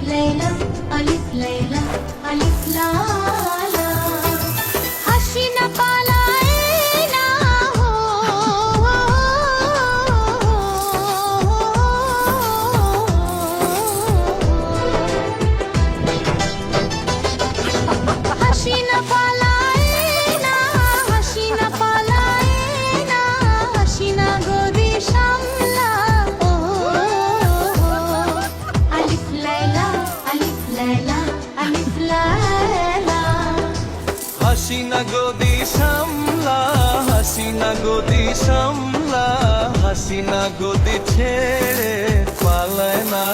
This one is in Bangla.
লাইলা আলিফ লাইলা আলিফ লালা হাসিনা পালায় না হো হাসিনা পালায় না হাসিনা পালায় না হাসিনা গদি সামলা ও আলিফ লাইলা আলিফ লাইলা আলিফ লাইলা হাসিনা গদি সামলা হাসিনা গদি সামলা হাসিনা গদি ছেড়ে পালায় না